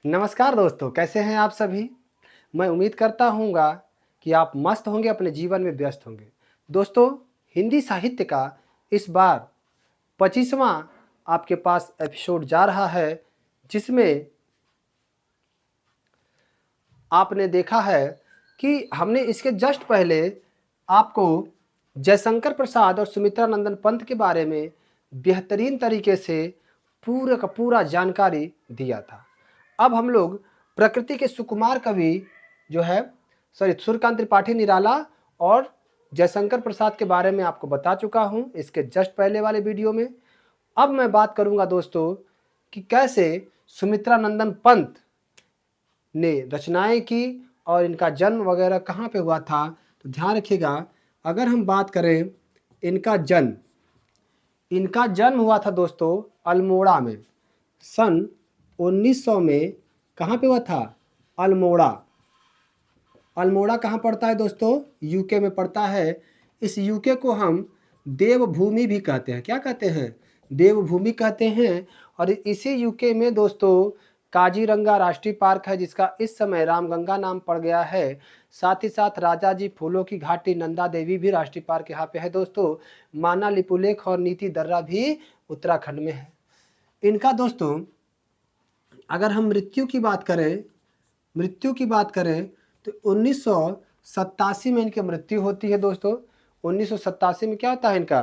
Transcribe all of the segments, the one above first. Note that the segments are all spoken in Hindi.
नमस्कार दोस्तों, कैसे हैं आप सभी। मैं उम्मीद करता हूँगा कि आप मस्त होंगे, अपने जीवन में व्यस्त होंगे। दोस्तों, हिंदी साहित्य का इस बार 25वां आपके पास एपिसोड जा रहा है, जिसमें आपने देखा है कि हमने इसके जस्ट पहले आपको जयशंकर प्रसाद और सुमित्रा नंदन पंत के बारे में बेहतरीन तरीके से पूरा का पूरा जानकारी दिया था। अब हम लोग प्रकृति के सुकुमार कवि जो है सूर्यकांत त्रिपाठी निराला और जयशंकर प्रसाद के बारे में आपको बता चुका हूं इसके जस्ट पहले वाले वीडियो में। अब मैं बात करूंगा दोस्तों कि कैसे सुमित्रा नंदन पंत ने रचनाएं की और इनका जन्म वगैरह कहाँ पे हुआ था। तो ध्यान रखिएगा, अगर हम बात करें इनका जन्म हुआ था दोस्तों अल्मोड़ा में सन 1900 में। कहाँ पे हुआ था? अल्मोड़ा। अल्मोड़ा कहाँ पड़ता है दोस्तों? यूके में पड़ता है। इस यूके को हम देवभूमि भी कहते हैं। क्या कहते हैं? देवभूमि कहते हैं। और इसी यूके में दोस्तों काजीरंगा राष्ट्रीय पार्क है, जिसका इस समय रामगंगा नाम पड़ गया है। साथ ही साथ राजा जी फूलों की घाटी नंदा देवी भी राष्ट्रीय पार्क यहाँ पे है दोस्तों। माना लिपुलेख और नीति दर्रा भी उत्तराखंड में है। इनका दोस्तों अगर हम मृत्यु की बात करें तो 1987 में इनकी मृत्यु होती है दोस्तों। 1987 में क्या होता है? इनका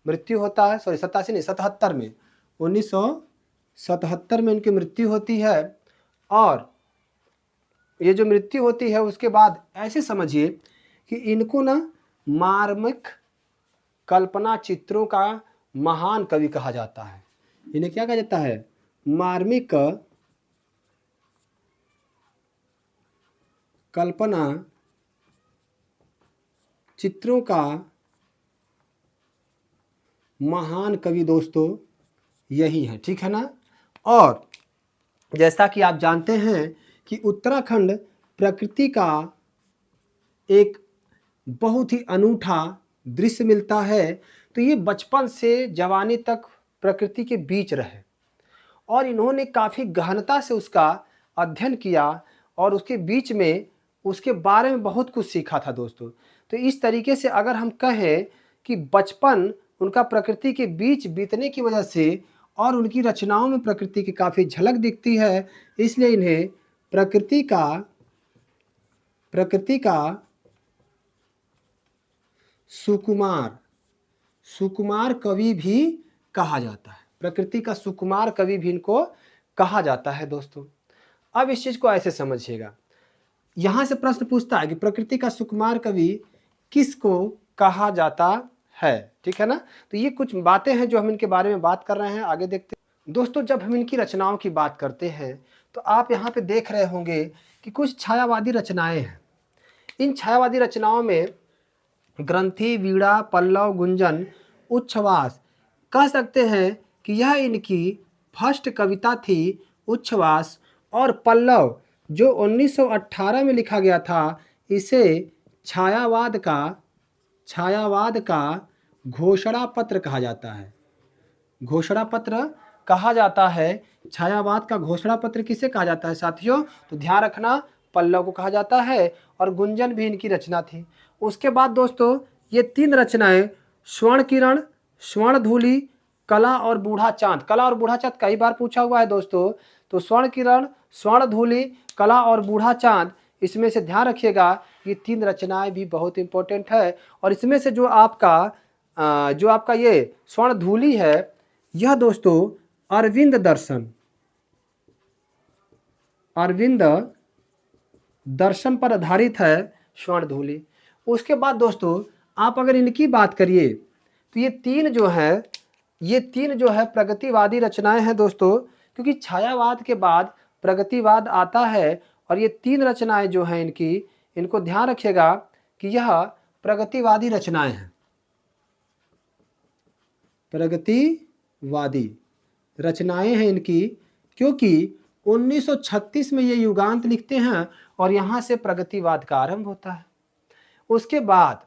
मृत्यु होता है। सॉरी, 87 नहीं, 77 में। 1977 में इनकी मृत्यु होती है। और ये जो मृत्यु होती है उसके बाद ऐसे समझिए कि इनको ना मार्मिक कल्पना चित्रों का महान कवि कहा जाता है। इन्हें क्या कहा जाता है? मार्मिक कल्पना चित्रों का महान कवि दोस्तों यही है, ठीक है ना। और जैसा कि आप जानते हैं कि उत्तराखंड प्रकृति का एक बहुत ही अनूठा दृश्य मिलता है। तो ये बचपन से जवानी तक प्रकृति के बीच रहे और इन्होंने काफ़ी गहनता से उसका अध्ययन किया और उसके बीच में उसके बारे में बहुत कुछ सीखा था दोस्तों। तो इस तरीके से अगर हम कहें कि बचपन उनका प्रकृति के बीच बीतने की वजह से और उनकी रचनाओं में प्रकृति की काफ़ी झलक दिखती है, इसलिए इन्हें प्रकृति का सुकुमार कवि भी कहा जाता है। प्रकृति का सुकुमार कवि भी इनको कहा जाता है दोस्तों। अब इस चीज को ऐसे समझिएगा, यहां से प्रश्न पूछता है कि प्रकृति का सुकुमार कवि किसको कहा जाता है, ठीक है ना। तो ये कुछ बातें हैं जो हम इनके बारे में बात कर रहे हैं, आगे देखते हैं दोस्तों। जब हम इनकी रचनाओं की बात करते हैं तो आप यहाँ पे देख रहे होंगे कि कुछ छायावादी रचनाएं हैं। इन छायावादी रचनाओं में ग्रंथि, वीणा, पल्लव, गुंजन, उच्छ्वास कह सकते हैं कि यह इनकी फर्स्ट कविता थी। उच्छ्वास और पल्लव जो 1918 में लिखा गया था, इसे छायावाद का घोषणा पत्र कहा जाता है। घोषणा पत्र कहा जाता है। छायावाद का घोषणा पत्र किसे कहा जाता है साथियों? तो ध्यान रखना, पल्लव को कहा जाता है और गुंजन भी इनकी रचना थी। उसके बाद दोस्तों ये तीन रचनाएं स्वर्ण किरण, स्वर्ण धूलि, कला और बूढ़ा चांद। कला और बूढ़ा चांद कई बार पूछा हुआ है दोस्तों। तो स्वर्ण किरण, स्वर्ण धूलि, कला और बूढ़ा चांद, इसमें से ध्यान रखिएगा ये तीन रचनाएं भी बहुत इंपॉर्टेंट है। और इसमें से जो आपका ये स्वर्ण धूलि है, यह दोस्तों अरविंद दर्शन पर आधारित है स्वर्ण धूलि। उसके बाद दोस्तों आप अगर इनकी बात करिए तो ये तीन जो है प्रगतिवादी रचनाएं हैं दोस्तों, क्योंकि छायावाद के बाद प्रगतिवाद आता है। और ये तीन रचनाएं जो हैं इनको ध्यान रखिएगा कि यह प्रगतिवादी रचनाएं हैं। प्रगतिवादी रचनाएं हैं इनकी, क्योंकि 1936 में ये युगांत लिखते हैं और यहाँ से प्रगतिवाद का आरंभ होता है। उसके बाद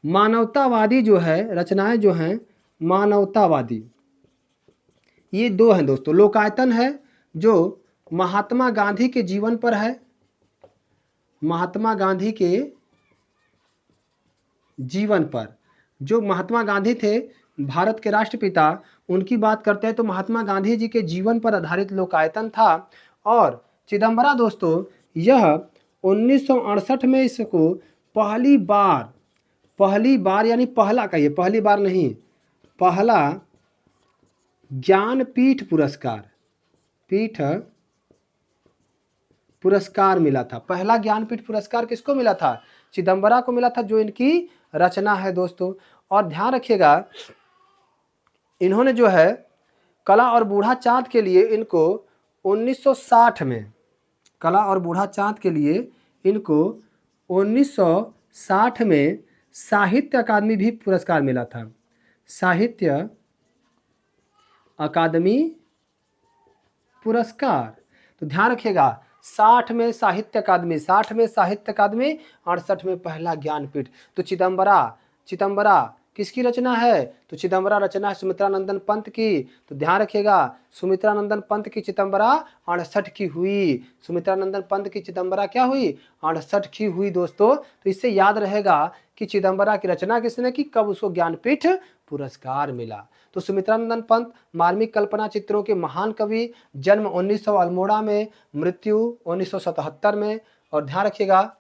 मानवतावादी जो है रचनाएं जो हैं मानवतावादी, ये दो हैं दोस्तों। लोकायतन है जो महात्मा गांधी के जीवन पर है। महात्मा गांधी के जीवन पर, जो महात्मा गांधी थे भारत के राष्ट्रपिता, उनकी बात करते हैं तो महात्मा गांधी जी के जीवन पर आधारित लोकायतन था। और चिदम्बरा दोस्तों यह 1968 में इसको पहली बार यानी पहला कहिए, पहली बार नहीं, पहला ज्ञानपीठ पुरस्कार मिला था। पहला ज्ञानपीठ पुरस्कार किसको मिला था? चिदम्बरा को मिला था, जो इनकी रचना है दोस्तों। और ध्यान रखिएगा, इन्होंने जो है कला और बूढ़ा चाँद के लिए इनको 1960 में, कला और बूढ़ा चाँद के लिए इनको 1960 में साहित्य अकादमी भी पुरस्कार मिला था। साहित्य अकादमी पुरस्कार, तो ध्यान रखिएगा 60 में साहित्य अकादमी, 60 में साहित्य अकादमी, 68 में पहला ज्ञानपीठ। तो चिदम्बरा किसकी रचना है? तो चिदम्बरा रचना है सुमित्रानंदन पंत की। तो ध्यान रखिएगा, सुमित्रानंदन पंत की चिदम्बरा 68 की हुई। सुमित्रानंदन पंत की चिदम्बरा क्या हुई? 68 की हुई दोस्तों। तो इससे याद रहेगा कि चिदम्बरा की रचना किसने की, कब उसको ज्ञानपीठ पुरस्कार मिला। तो सुमित्रानंदन पंत मार्मिक कल्पना चित्रों के महान कवि, जन्म 1900 अल्मोड़ा में, मृत्यु 1977 में। और ध्यान रखिएगा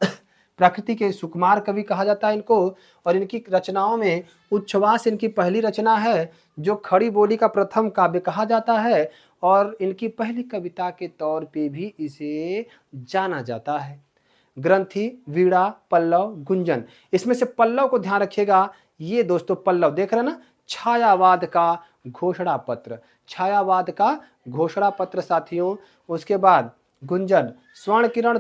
प्रकृति के सुकुमार कवि कहा जाता है इनको। और इनकी रचनाओं में उच्छ्वास इनकी पहली रचना है, जो खड़ी बोली का प्रथम काव्य कहा जाता है। और इनकी पहली कविता के तौर पे भी इसे जाना जाता है। ग्रंथि, वीणा, पल्लव, गुंजन, इसमें से पल्लव को ध्यान रखिएगा। ये दोस्तों पल्लव देख रहे हैं ना, छायावाद का घोषणा पत्र, छायावाद का घोषणा पत्र साथियों। उसके बाद गुंजन, स्वर्ण किरण,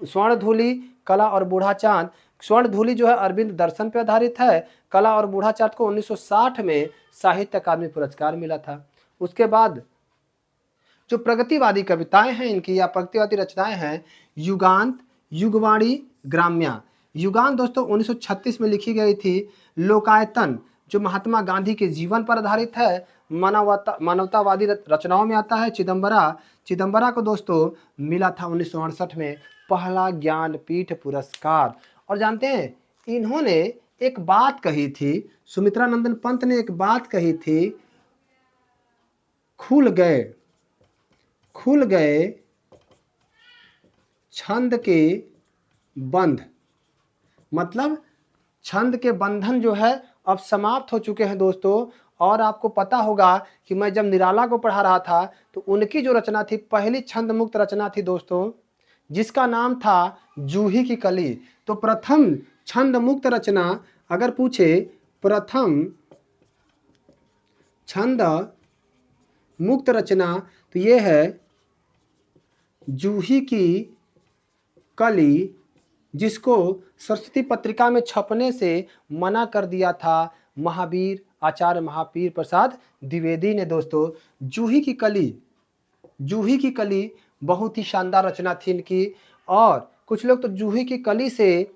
स्वर्ण धूलि, कला और बूढ़ा चांद। स्वर्ण धूलि जो है अरविंद दर्शन पर आधारित है। कला और बूढ़ा चांद को 1960 में साहित्य अकादमी पुरस्कार मिला था। उसके बाद जो प्रगतिवादी कविताएं हैं इनकी या प्रगतिवादी रचनाएं हैं, युगांत, युगवाणी, ग्राम्या। युगांत दोस्तों 1936 में लिखी गई थी। लोकायतन जो महात्मा गांधी के जीवन पर आधारित है, मानवतावादी रचनाओं में आता है। चिदम्बरा को दोस्तों मिला था 1968 में पहला ज्ञानपीठ पुरस्कार। और जानते हैं इन्होंने एक बात कही थी, सुमित्रानंदन पंत ने एक बात कही थी, खुल गए छंद के बंध, मतलब छंद के बंधन जो है अब समाप्त हो चुके हैं दोस्तों। और आपको पता होगा कि मैं जब निराला को पढ़ा रहा था तो उनकी जो रचना थी, पहली छंद मुक्त रचना थी दोस्तों, जिसका नाम था जूही की कली। तो प्रथम छंद मुक्त रचना अगर पूछे, प्रथम छंद मुक्त रचना, तो ये है जूही की कली, जिसको सरस्वती पत्रिका में छपने से मना कर दिया था आचार्य महावीर प्रसाद द्विवेदी ने दोस्तों। जूही की कली बहुत ही शानदार रचना थी इनकी। और कुछ लोग तो जूही की कली से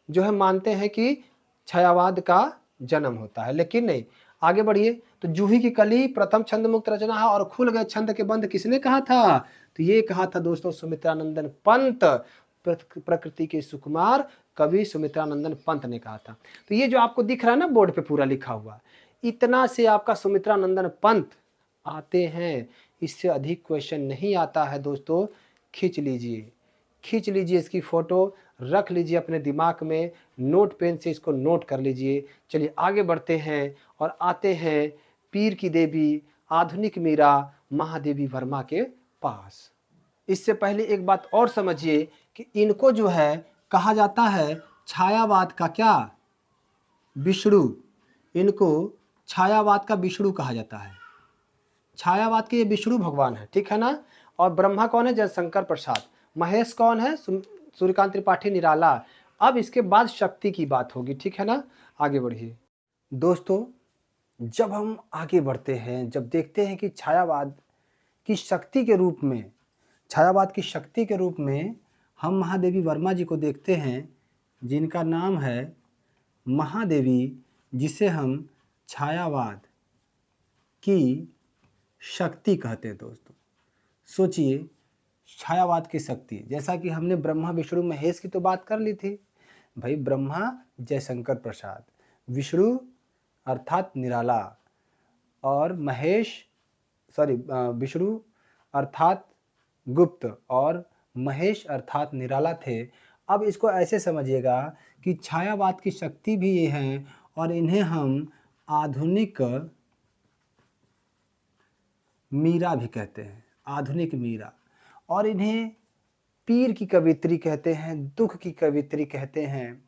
जो है मानते हैं कि छायावाद का जन्म होता है, लेकिन नहीं। आगे बढ़िए, तो जूही की कली प्रथम छंद मुक्त रचना है। और खुल गए छंद के बंध किसने कहा था? तो ये कहा था दोस्तों सुमित्रानंदन पंत, प्रकृति के सुकुमार कवि सुमित्रानंदन पंत ने कहा था। तो ये जो आपको दिख रहा है ना बोर्ड पे पूरा लिखा हुआ, इतना से आपका सुमित्रानंदन पंत आते हैं, इससे अधिक क्वेश्चन नहीं आता है दोस्तों। खींच लीजिए इसकी फोटो, रख लीजिए अपने दिमाग में, नोट पेन से इसको नोट कर लीजिए। चलिए आगे बढ़ते हैं और आते हैं पीर की देवी, आधुनिक मीरा, महादेवी वर्मा के पास। इससे पहले एक बात और समझिए कि इनको जो है कहा जाता है छायावाद का क्या? विष्णु। इनको छायावाद का विष्णु कहा जाता है। छायावाद के ये विष्णु भगवान है, ठीक है ना। और ब्रह्मा कौन है? जयशंकर प्रसाद। महेश कौन है? सूर्यकांत त्रिपाठी निराला। अब इसके बाद शक्ति की बात होगी, ठीक है ना। आगे बढ़िए दोस्तों, जब हम आगे बढ़ते हैं, जब देखते हैं कि छायावाद की शक्ति के रूप में हम महादेवी वर्मा जी को देखते हैं, जिनका नाम है महादेवी, जिसे हम छायावाद की शक्ति कहते हैं दोस्तों। सोचिए छायावाद की शक्ति, जैसा कि हमने ब्रह्मा विष्णु महेश की तो बात कर ली थी भाई। ब्रह्मा जयशंकर प्रसाद, विष्णु अर्थात निराला, और महेश विष्णु अर्थात गुप्त और महेश अर्थात निराला थे। अब इसको ऐसे समझिएगा कि छायावाद की शक्ति भी ये हैं और इन्हें हम आधुनिक मीरा भी कहते हैं, आधुनिक मीरा। और इन्हें पीर की कवित्री कहते हैं, दुख की कवित्री कहते हैं,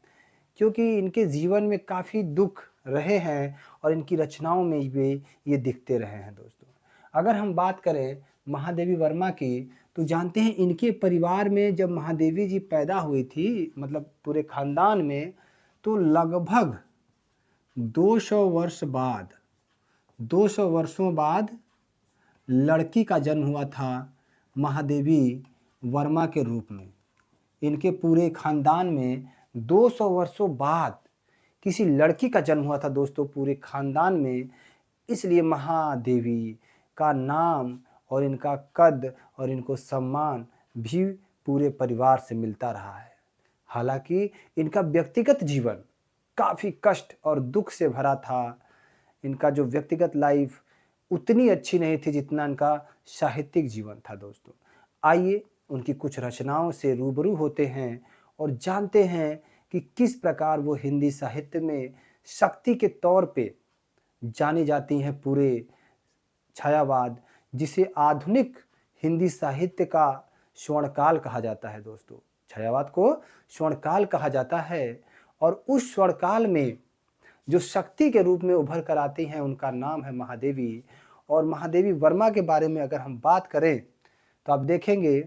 क्योंकि इनके जीवन में काफ़ी दुख रहे हैं और इनकी रचनाओं में भी ये दिखते रहे हैं दोस्तों। अगर हम बात करें महादेवी वर्मा की, तो जानते हैं इनके परिवार में जब महादेवी जी पैदा हुई थी, मतलब पूरे खानदान में, तो लगभग 200 वर्षों बाद लड़की का जन्म हुआ था महादेवी वर्मा के रूप में। इनके पूरे खानदान में 200 वर्षों बाद किसी लड़की का जन्म हुआ था दोस्तों, पूरे खानदान में। इसलिए महादेवी का नाम और इनका कद और इनको सम्मान भी पूरे परिवार से मिलता रहा है। हालांकि इनका व्यक्तिगत जीवन काफ़ी कष्ट और दुख से भरा था। इनका जो व्यक्तिगत लाइफ उतनी अच्छी नहीं थी जितना इनका साहित्यिक जीवन था दोस्तों। आइए उनकी कुछ रचनाओं से रूबरू होते हैं और जानते हैं कि किस प्रकार वो हिंदी साहित्य में शक्ति के तौर पे जानी जाती हैं। पूरे छायावाद, जिसे आधुनिक हिंदी साहित्य का स्वर्णकाल कहा जाता है दोस्तों, छायावाद को स्वर्णकाल कहा जाता है। और उस स्वर्णकाल में जो शक्ति के रूप में उभर कर आती हैं, उनका नाम है महादेवी। और महादेवी वर्मा के बारे में अगर हम बात करें तो आप देखेंगे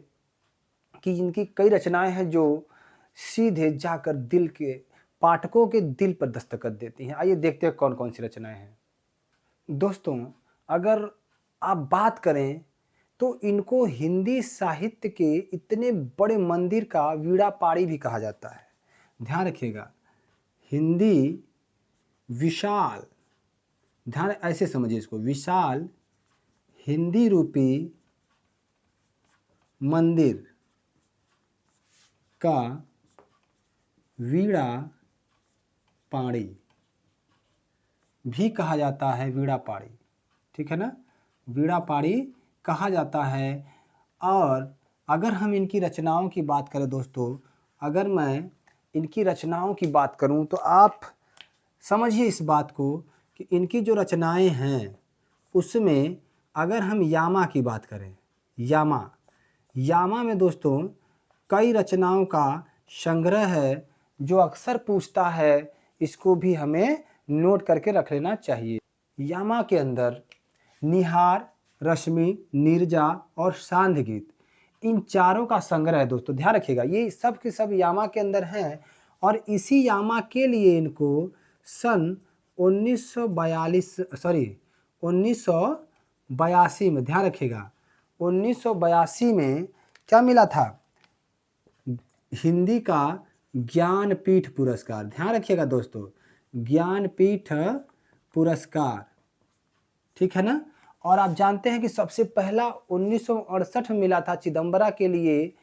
कि इनकी कई रचनाएं हैं जो सीधे जाकर दिल के पाठकों के दिल पर दस्तखत देती हैं। आइए देखते हैं कौन कौन सी रचनाएं हैं दोस्तों। अगर आप बात करें तो इनको हिंदी साहित्य के इतने बड़े मंदिर का वीणा पाड़ी भी कहा जाता है। ध्यान रखिएगा, हिंदी विशाल, ध्यान ऐसे समझिए इसको, विशाल हिंदी रूपी मंदिर का वीणा पाड़ी भी कहा जाता है। वीणा पाड़ी, ठीक है ना, वीणा पाड़ी कहा जाता है। और अगर हम इनकी रचनाओं की बात करें दोस्तों, अगर मैं इनकी रचनाओं की बात करूं तो आप समझिए इस बात को कि इनकी जो रचनाएं हैं उसमें अगर हम यामा की बात करें, यामा में दोस्तों कई रचनाओं का संग्रह है जो अक्सर पूछता है, इसको भी हमें नोट करके रख लेना चाहिए। यामा के अंदर निहार, रश्मि, नीरजा और सांध्य गीत, इन चारों का संग्रह है दोस्तों। ध्यान रखिएगा, ये सब के सब यामा के अंदर हैं। और इसी यामा के लिए इनको सन 1982 में, ध्यान रखिएगा, 1982 में क्या मिला था? हिंदी का ज्ञानपीठ पुरस्कार। ध्यान रखिएगा दोस्तों, ज्ञानपीठ पुरस्कार, ठीक है ना। और आप जानते हैं कि सबसे पहला 1968 में मिला था चिदम्बरा के लिए,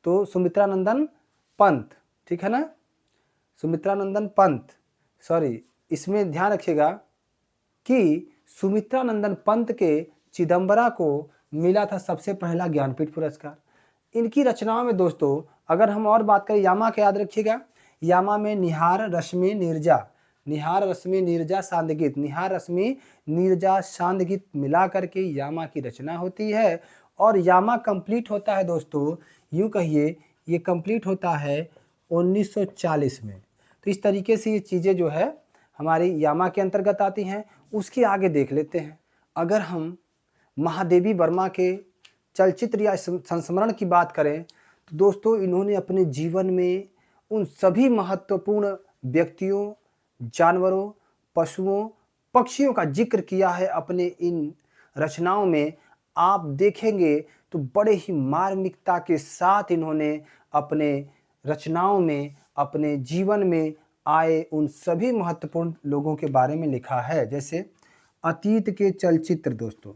तो सुमित्रानंदन पंत, ठीक है ना, सुमित्रानंदन पंत, इसमें ध्यान रखिएगा कि सुमित्रानंदन पंत के चिदम्बरा को मिला था सबसे पहला ज्ञानपीठ पुरस्कार। इनकी रचनाओं में दोस्तों अगर हम और बात करें, यामा के याद रखिएगा, यामा में निहार, रश्मि, नीरजा, निहार, रश्मि, नीरजा, सांध्य गीत, निहार, रश्मि, नीरजा, सांध्य गीत मिला करके यामा की रचना होती है। और यामा कंप्लीट होता है दोस्तों, यूँ कहिए ये कंप्लीट होता है 1940 में। तो इस तरीके से ये चीज़ें जो है हमारी यामा के अंतर्गत आती हैं। उसके आगे देख लेते हैं, अगर हम महादेवी वर्मा के चलचित्र या संस्मरण की बात करें तो दोस्तों इन्होंने अपने जीवन में उन सभी महत्वपूर्ण व्यक्तियों, जानवरों, पशुओं, पक्षियों का जिक्र किया है अपने इन रचनाओं में। आप देखेंगे तो बड़े ही मार्मिकता के साथ इन्होंने अपने रचनाओं में, अपने जीवन में आए उन सभी महत्वपूर्ण लोगों के बारे में लिखा है। जैसे अतीत के चलचित्र दोस्तों,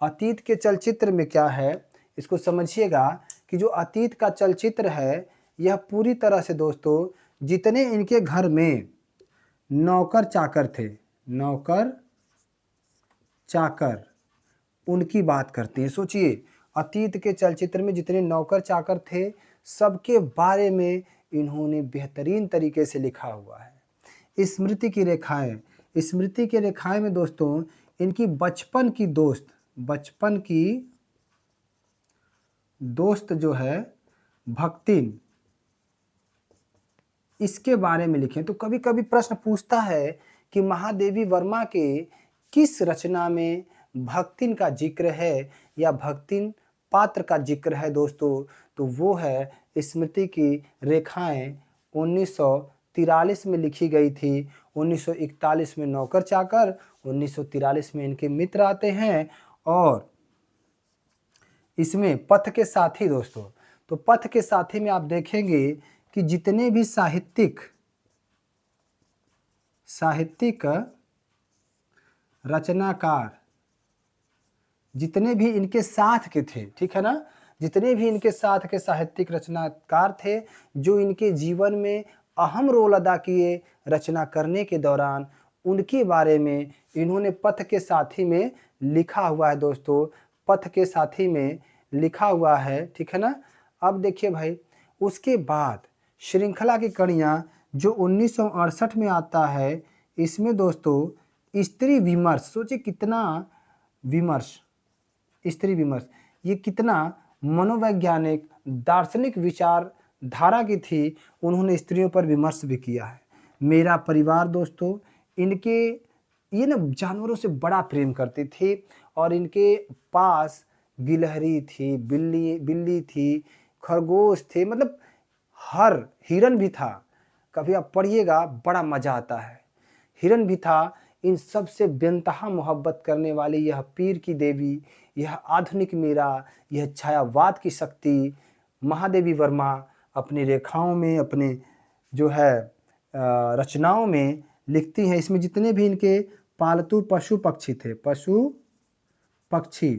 अतीत के चलचित्र में क्या है इसको समझिएगा कि जो अतीत का चलचित्र है यह पूरी तरह से दोस्तों जितने इनके घर में नौकर चाकर थे, नौकर चाकर, उनकी बात करती है। सोचिए अतीत के चलचित्र में जितने नौकर चाकर थे सबके बारे में इन्होंने बेहतरीन तरीके से लिखा हुआ है। स्मृति की रेखाएं, स्मृति की रेखाएं में दोस्तों इनकी बचपन की दोस्त, बचपन की दोस्त जो है भक्तिन, इसके बारे में लिखे। तो कभी कभी प्रश्न पूछता है कि महादेवी वर्मा के किस रचना में भक्तिन का जिक्र है या भक्तिन पात्र का जिक्र है दोस्तों, तो वो है स्मृति की रेखाएं 1943 में लिखी गई थी। 1941 में नौकर चाकर, 1943 में इनके मित्र आते हैं और इसमें पथ के साथी दोस्तों। तो पथ के साथी में आप देखेंगे कि जितने भी साहित्यिक रचनाकार जितने भी इनके साथ के थे, ठीक है ना, जितने भी इनके साथ के साहित्यिक रचनाकार थे जो इनके जीवन में अहम रोल अदा किए रचना करने के दौरान, उनके बारे में इन्होंने पथ के साथी में लिखा हुआ है दोस्तों। पथ के साथी में लिखा हुआ है, ठीक है ना। अब देखिए भाई, उसके बाद श्रृंखला की कड़ियाँ जो 1968 में आता है, इसमें दोस्तों स्त्री विमर्श, सोचिए कितना विमर्श, स्त्री विमर्श, ये कितना मनोवैज्ञानिक दार्शनिक विचारधारा की थी, उन्होंने स्त्रियों पर विमर्श भी किया है। मेरा परिवार दोस्तों, इनके ये ना जानवरों से बड़ा प्रेम करती थी और इनके पास गिलहरी थी, बिल्ली थी, खरगोश थे, मतलब हर, हिरन भी था। कभी आप पढ़िएगा बड़ा मजा आता है। हिरन भी था। इन सब से बेनतहा मोहब्बत करने वाली यह पीर की देवी, यह आधुनिक मीरा, यह छायावाद की शक्ति महादेवी वर्मा अपनी रेखाओं में, अपने जो है रचनाओं में लिखती हैं। इसमें जितने भी इनके पालतू पशु पक्षी थे, पशु पक्षी,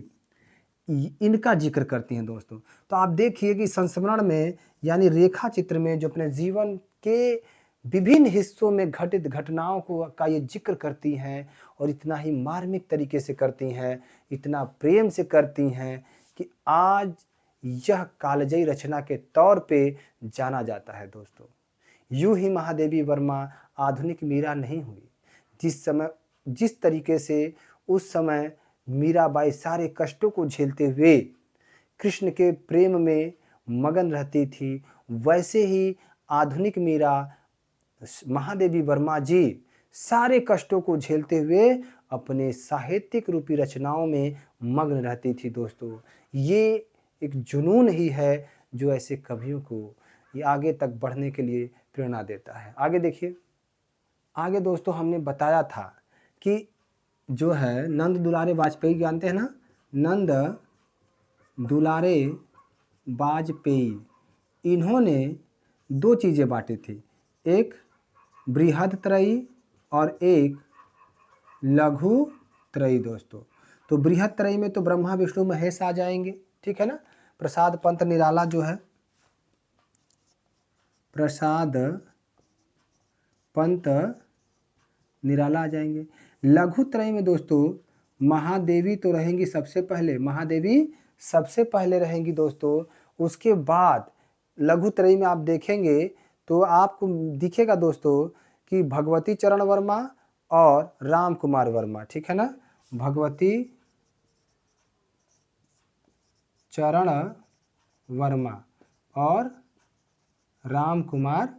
इनका जिक्र करती हैं दोस्तों। तो आप देखिए कि संस्मरण में यानी रेखा चित्र में जो अपने जीवन के विभिन्न हिस्सों में घटित घटनाओं को का ये जिक्र करती हैं और इतना ही मार्मिक तरीके से करती हैं, इतना प्रेम से करती हैं कि आज यह कालजयी रचना के तौर पे जाना जाता है दोस्तों। यूं ही महादेवी वर्मा आधुनिक मीरा नहीं हुई। जिस तरीके से उस समय मीराबाई सारे कष्टों को झेलते हुए कृष्ण के प्रेम में मगन रहती थी, वैसे ही आधुनिक मीरा महादेवी वर्मा जी सारे कष्टों को झेलते हुए अपने साहित्यिक रूपी रचनाओं में मग्न रहती थी दोस्तों। ये एक जुनून ही है जो ऐसे कवियों को ये आगे तक बढ़ने के लिए प्रेरणा देता है। आगे देखिए, आगे दोस्तों हमने बताया था कि जो है नंद दुलारे वाजपेयी, जानते हैं ना, नंद दुलारे वाजपेयी, इन्होंने दो चीज़ें बांटी थी, एक बृहत्त्रयी और एक लघु त्रयी दोस्तों। तो बृहत्त्रयी में तो ब्रह्मा विष्णु महेश आ जाएंगे, ठीक है ना। प्रसाद पंत निराला जो है, प्रसाद पंत निराला आ जाएंगे। लघु त्रयी में दोस्तों महादेवी तो रहेंगी सबसे पहले, महादेवी सबसे पहले रहेंगी दोस्तों। उसके बाद लघु त्रयी में आप देखेंगे तो आपको दिखेगा दोस्तों कि भगवती चरण वर्मा और राम कुमार वर्मा, ठीक है ना, भगवती चरण वर्मा और राम कुमार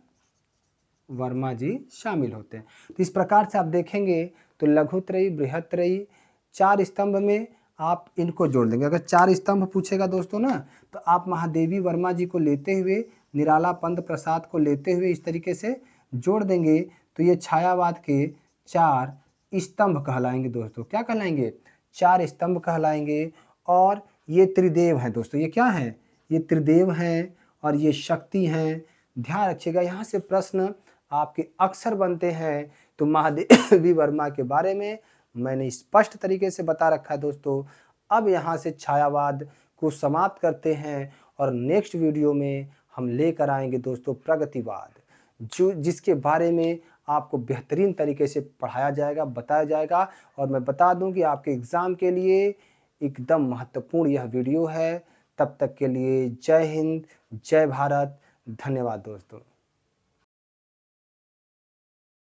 वर्मा जी शामिल होते हैं। तो इस प्रकार से आप देखेंगे तो लघुत्रयी, बृहत्त्रयी, चार स्तंभ में आप इनको जोड़ देंगे। अगर चार स्तंभ पूछेगा दोस्तों ना, तो आप महादेवी वर्मा जी को लेते हुए, निराला पंत प्रसाद को लेते हुए इस तरीके से जोड़ देंगे तो ये छायावाद के चार स्तंभ कहलाएंगे दोस्तों। क्या कहलाएंगे? चार स्तंभ कहलाएंगे। और ये त्रिदेव हैं दोस्तों। ये क्या है? ये त्रिदेव हैं और ये शक्ति हैं। ध्यान रखिएगा, यहाँ से प्रश्न आपके अक्सर बनते हैं। तो महादेवी वर्मा के बारे में मैंने स्पष्ट तरीके से बता रखा है दोस्तों। अब यहाँ से छायावाद को समाप्त करते हैं और नेक्स्ट वीडियो में हम लेकर आएंगे दोस्तों प्रगतिवाद, जो जिसके बारे में आपको बेहतरीन तरीके से पढ़ाया जाएगा, बताया जाएगा। और मैं बता दूं कि आपके एग्ज़ाम के लिए एकदम महत्वपूर्ण यह वीडियो है। तब तक के लिए जय हिंद, जय भारत, धन्यवाद दोस्तों।